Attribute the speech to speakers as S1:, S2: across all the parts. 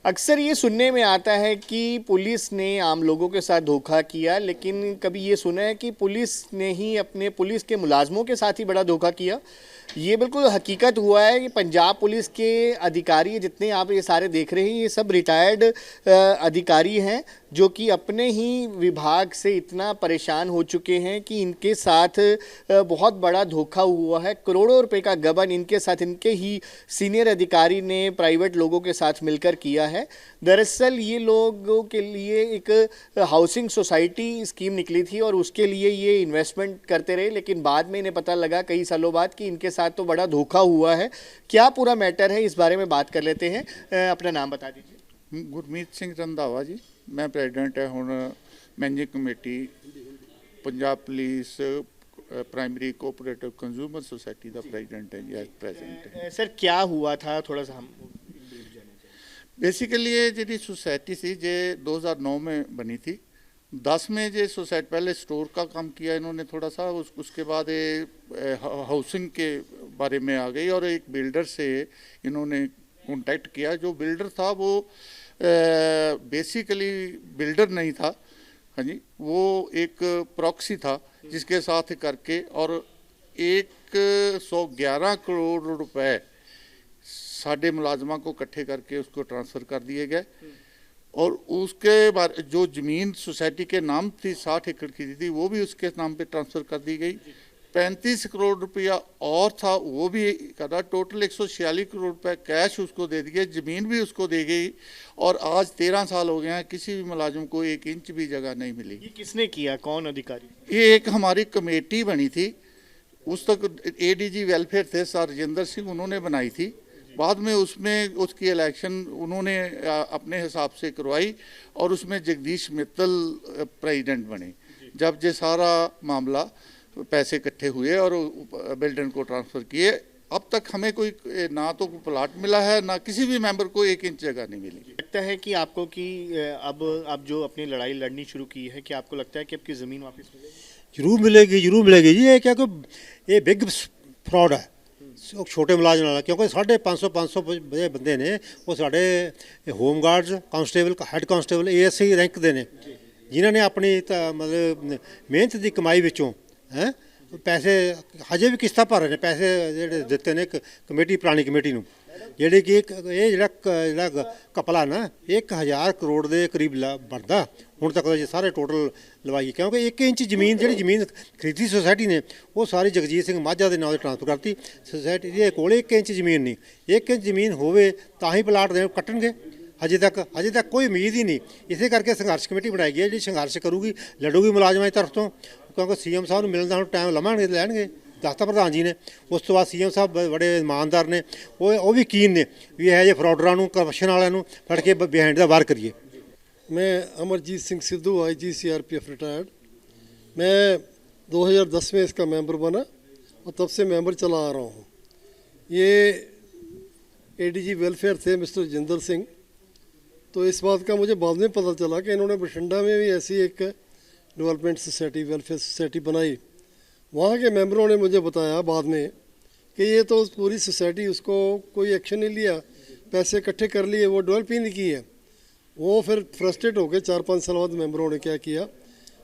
S1: अक्सर ये सुनने में आता है कि पुलिस ने आम लोगों के साथ धोखा किया, लेकिन कभी ये सुना है कि पुलिस ने ही अपने पुलिस के मुलाजमों के साथ ही बड़ा धोखा किया। ये बिल्कुल हकीकत हुआ है कि पंजाब पुलिस के अधिकारी जितने आप ये सारे देख रहे हैं, ये सब रिटायर्ड अधिकारी हैं जो कि अपने ही विभाग से इतना परेशान हो चुके हैं कि इनके साथ बहुत बड़ा धोखा हुआ है। करोड़ों रुपए का गबन इनके साथ इनके ही सीनियर अधिकारी ने प्राइवेट लोगों के साथ मिलकर किया है। दरअसल ये लोगों के लिए एक हाउसिंग सोसाइटी स्कीम निकली थी और उसके लिए ये इन्वेस्टमेंट करते रहे, लेकिन बाद में इन्हें पता लगा कई सालों बाद कि इनके साथ तो बड़ा धोखा हुआ है। क्या पूरा मैटर है, इस बारे में बात कर लेते हैं। अपना नाम बता दीजिए।
S2: गुरमीत सिंह रंधावा जी, मैं प्रेजिडेंट है हुण managing committee Punjab police primary cooperative consumer society का प्रेजिडेंट है जी एज प्रेजेंट।
S1: सर क्या हुआ था, थोड़ा सा हम
S2: बेसिकली ये जी सोसाइटी थी जे 2009 में बनी थी। 10 में ये सोसाइटी पहले स्टोर का काम किया इन्होंने थोड़ा सा, उसके बाद ये हाउसिंग के बारे में आ गई और एक बिल्डर से इन्होंने कॉन्टैक्ट किया। जो बिल्डर था वो बेसिकली बिल्डर नहीं था, हाँ जी, वो एक प्रॉक्सी था जिसके साथ करके और 111 करोड़ रुपए साढ़े मुलाजमा को इकट्ठे करके उसको ट्रांसफ़र कर दिए गए। और उसके बाद जो ज़मीन सोसाइटी के नाम थी 60 एकड़ की थी वो भी उसके नाम पे ट्रांसफ़र कर दी गई। 35 करोड़ रुपया और था वो भी करा, टोटल 146 करोड़ रुपए कैश उसको दे दिए, ज़मीन भी उसको दी गई। और आज 13 साल हो गए हैं, किसी भी मुलाजिम को 1 इंच भी जगह नहीं मिली।
S1: ये किसने किया, कौन अधिकारी?
S2: ये एक हमारी कमेटी बनी थी, उस तक एडीजी वेलफेयर थे सर राजेंद्र सिंह, उन्होंने बनाई थी। बाद में उसमें उसकी इलेक्शन उन्होंने अपने हिसाब से करवाई और उसमें जगदीश मित्तल प्रेसिडेंट बने। जब ये सारा मामला पैसे इकट्ठे हुए और बिल्डर को ट्रांसफ़र किए, अब तक हमें कोई ना तो प्लाट मिला है ना किसी भी मेंबर को 1 इंच जगह नहीं मिली।
S1: लगता है कि आपको कि अब जो अपनी लड़ाई लड़नी शुरू की है, कि आपको लगता है कि आपकी ज़मीन वापस मिलेगी?
S3: जरूर मिलेगी, जरूर मिलेगी जी। ये क्या कोई ये बिग फ्रॉड है छोटे मुलाजम वाला, क्योंकि 550 बंदे ने वो साढ़े home guards constable head constable ASI rank दे ने, जिन्होंने अपनी मतलब मेहनत की कमाई विचों हैं पैसे हजे भी किस्तां भर रहे हैं, पैसे ਜਿਹੜੇ ਦਿੱਤੇ ਨੇ कमेटी पुरानी कमेटी ਨੂੰ, ਜਿਹੜੀ कि ਇਹ ਜਿਹੜਾ ਕਪਲਾ ना 1000 ਕਰੋੜ ਦੇ करीब ਬਣਦਾ ਹੁਣ तक ਜੇ ਸਾਰੇ टोटल ਲਵਾਈਏ। क्योंकि 1 इंच ਜ਼ਮੀਨ ਜਿਹੜੀ ਜ਼ਮੀਨ ਖਰੀਦੀ सोसाइटी ने वो सारी जगजीत सिंह माझा ਦੇ ਨਾਂ ਤੇ ट्रांसफर करती। सोसाइटी ਦੇ ਕੋਲ 1 इंच ਜ਼ਮੀਨ नहीं, 1 इंच ਜ਼ਮੀਨ ਹੋਵੇ ਤਾਂ ਹੀ ਪਲਾਟ ਦੇ ਕੱਟਣਗੇ। अजे तक कोई उम्मीद ही नहीं। इसे करके संघर्ष कमेटी बनाई गई है जी, संघर्ष करूगी, लड़ूगी मुलाजमान की तरफ तो, क्योंकि CM साहब को मिलना हम टाइम लवांगे लैणगे। दसता प्रधान जी ने, उस तो बाद CM साहब बड़े ईमानदार ने, वो भी कीन ने भी है जे फ्रॉडरां नूं करप्शन वालियां नूं फड़ के बिहाइंड दा वार करिए।
S4: मैं Amarjeet Singh Sidhu IG CRPF retired. मैं 2010 में इसका मेंबर बना और तब से मेंबर चला आ रहा हूँ। ये ADG वेलफेयर थे मिस्टर राजेंद्र सिंह, तो इस बात का मुझे बाद में पता चला कि इन्होंने बठिंडा में भी ऐसी एक डेवलपमेंट सोसाइटी वेलफेयर सोसाइटी बनाई। वहाँ के मेंबरों ने मुझे बताया बाद में कि ये तो पूरी सोसाइटी उसको कोई एक्शन नहीं लिया, पैसे इकट्ठे कर लिए, वो डेवलप ही नहीं की है। वो फिर फ्रस्ट्रेट हो गए। 4-5 साल बाद मेंबरों ने क्या किया,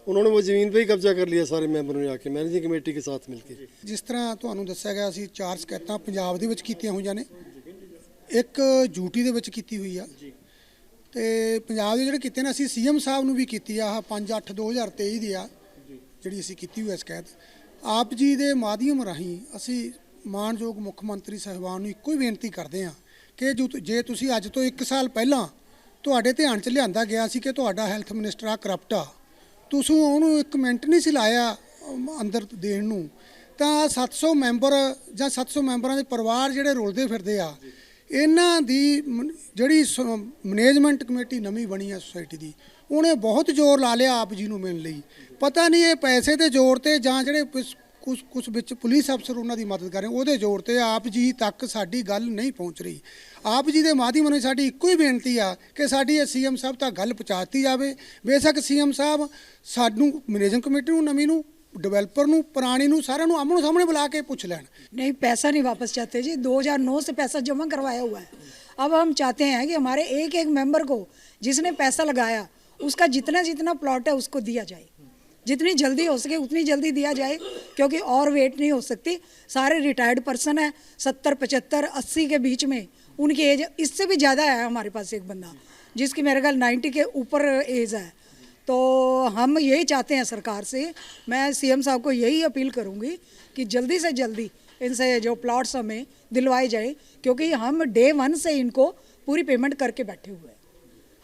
S4: उन्होंने वो ज़मीन पे ही कब्जा कर लिया सारे मैंबरों ने आके मैनेजिंग कमेटी के साथ मिलकर।
S5: जिस तरह ਤੁਹਾਨੂੰ ਦੱਸਿਆ ਗਿਆ ਸੀ 4 ਸ਼ਿਕਾਇਤਾਂ ਪੰਜਾਬ ਦੇ ਵਿੱਚ ਕੀਤੀਆਂ ਹੋਈਆਂ ਨੇ, ਇੱਕ ਯੂਟੀ ਦੇ ਵਿੱਚ ਕੀਤੀ ਹੋਈ ਆ ਤੇ ਪੰਜਾਬ ਦੇ ਜਿਹੜੇ ਕੀਤੇ ਨੇ ਅਸੀਂ CM ਸਾਹਿਬ ਨੂੰ ਵੀ ਕੀਤੀ ਆ। 5/8/2023 ਦੀ ਆ ਜਿਹੜੀ ਅਸੀਂ ਕੀਤੀ ਹੋਈ ਹੈ ਸ਼ਿਕਾਇਤ। ਆਪ ਜੀ ਦੇ ਮਾਧਿਅਮ ਰਾਹੀਂ ਅਸੀਂ ਮਾਨਯੋਗ ਮੁੱਖ ਮੰਤਰੀ ਸਾਹਿਬਾਨ ਨੂੰ ਇੱਕੋ ਹੀ ਬੇਨਤੀ ਕਰਦੇ ਹਾਂ ਕਿ ਜੇ ਤੁਸੀਂ ਅੱਜ ਤੋਂ 1 ਸਾਲ ਪਹਿਲਾਂ ਤੁਹਾਡੇ ਧਿਆਨ 'ਚ ਲਿਆਂਦਾ ਗਿਆ ਸੀ ਕਿ ਤੁਹਾਡਾ ਹੈਲਥ ਮਿਨਿਸਟਰ ਆ ਕਰਪਟ ਆ, ਤੁਸੀਂ ਉਹਨੂੰ 1 ਮਿੰਟ ਨਹੀਂ ਸੀ ਲਾਇਆ ਅੰਦਰ ਦੇਣ ਨੂੰ, ਤਾਂ 700 ਮੈਂਬਰ ਜਾਂ 700 ਮੈਂਬਰਾਂ ਦੇ ਪਰਿਵਾਰ ਜਿਹੜੇ ਰੁਲਦੇ ਫਿਰਦੇ ਆ, ਇਹਨਾਂ ਦੀ ਜਿਹੜੀ ਮੈਨੇਜਮੈਂਟ ਕਮੇਟੀ ਨਵੀਂ ਬਣੀ ਆ ਸੋਸਾਇਟੀ ਦੀ, ਉਹਨੇ ਬਹੁਤ ਜ਼ੋਰ ਲਾ ਲਿਆ ਆਪ ਜੀ ਨੂੰ ਮਿਲਣ ਲਈ। ਪਤਾ ਨਹੀਂ ਇਹ ਪੈਸੇ ਦੇ ਜ਼ੋਰ 'ਤੇ ਜਾਂ ਜਿਹੜੇ ਕੁਛ ਵਿੱਚ ਪੁਲਿਸ ਅਫਸਰ ਉਹਨਾਂ ਦੀ ਮਦਦ ਕਰ ਰਹੇ ਉਹਦੇ ਜ਼ੋਰ 'ਤੇ ਆਪ ਜੀ ਤੱਕ ਸਾਡੀ ਗੱਲ ਨਹੀਂ ਪਹੁੰਚ ਰਹੀ। ਆਪ ਜੀ ਦੇ ਮਾਧਿਅਮ ਨਾਲ ਸਾਡੀ ਇੱਕੋ ਹੀ ਬੇਨਤੀ ਆ ਕਿ ਸਾਡੀ ਇਹ CM ਸਾਹਿਬ ਤੱਕ ਗੱਲ ਪਹੁੰਚਾਤੀ ਜਾਵੇ। ਬੇਸ਼ੱਕ CM ਸਾਹਿਬ ਸਾਨੂੰ ਮੈਨੇਜਿੰਗ ਕਮੇਟੀ ਨੂੰ ਨਵੀਂ ਨੂੰ डेवलपर ਨੂੰ ਪੁਰਾਣੀ ਨੂੰ ਸਾਰਿਆਂ ਨੂੰ ਆਮੋ ਸਾਹਮਣੇ बुला के पूछ ਲੈਣ।
S6: नहीं पैसा नहीं वापस चाहते जी, 2009 से पैसा जमा करवाया हुआ है, अब हम चाहते हैं कि हमारे एक एक मेंबर को जिसने पैसा लगाया उसका जितना जितना प्लॉट है उसको दिया जाए, जितनी जल्दी हो सके उतनी जल्दी दिया जाए, क्योंकि और वेट नहीं हो सकती। सारे रिटायर्ड पर्सन है, 70 75 80 के बीच में उनकी एज, इससे भी ज़्यादा है हमारे पास एक बंदा जिसकी मेरे ख्याल 90 के ऊपर एज है। तो हम यही चाहते हैं सरकार से, मैं सीएम साहब को यही अपील करूंगी कि जल्दी से जल्दी इनसे जो प्लॉट्स हमें दिलवाए जाए, क्योंकि हम डे 1 से इनको पूरी पेमेंट करके बैठे हुए हैं।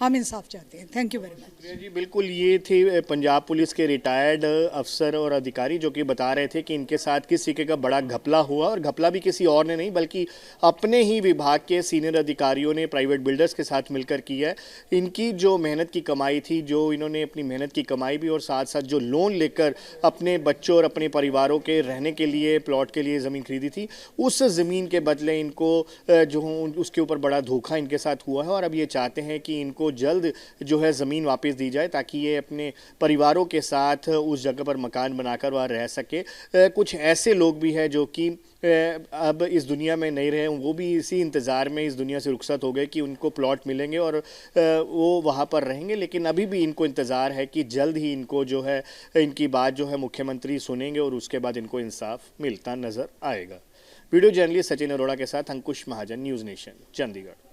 S6: हम इंसाफ चाहते हैं। Thank you very much.
S1: जी बिल्कुल, ये थे पंजाब पुलिस के रिटायर्ड अफसर और अधिकारी जो कि बता रहे थे कि इनके साथ किस तरीके का बड़ा घपला हुआ, और घपला भी किसी और ने नहीं बल्कि अपने ही विभाग के सीनियर अधिकारियों ने प्राइवेट बिल्डर्स के साथ मिलकर किया है। इनकी जो मेहनत की कमाई थी, जो इन्होंने अपनी मेहनत की कमाई भी और साथ साथ जो लोन लेकर अपने बच्चों और अपने परिवारों के रहने के लिए प्लॉट के लिए ज़मीन खरीदी थी, उस ज़मीन के बदले इनको जो उसके ऊपर बड़ा धोखा इनके साथ हुआ है। और अब ये चाहते हैं कि इनको जल्द जो है ज़मीन वापस दी जाए ताकि ये अपने परिवारों के साथ उस जगह पर मकान बनाकर वहाँ रह सके। कुछ ऐसे लोग भी हैं जो कि अब इस दुनिया में नहीं रहे, वो भी इसी इंतज़ार में इस दुनिया से रुखसत हो गए कि उनको प्लॉट मिलेंगे और वो वहाँ पर रहेंगे। लेकिन अभी भी इनको इंतज़ार है कि जल्द ही इनको जो है इनकी बात जो है मुख्यमंत्री सुनेंगे और उसके बाद इनको इंसाफ मिलता नज़र आएगा। वीडियो जर्नलिस्ट सचिन अरोड़ा के साथ अंकुश महाजन, न्यूज़ नेशन, चंडीगढ़।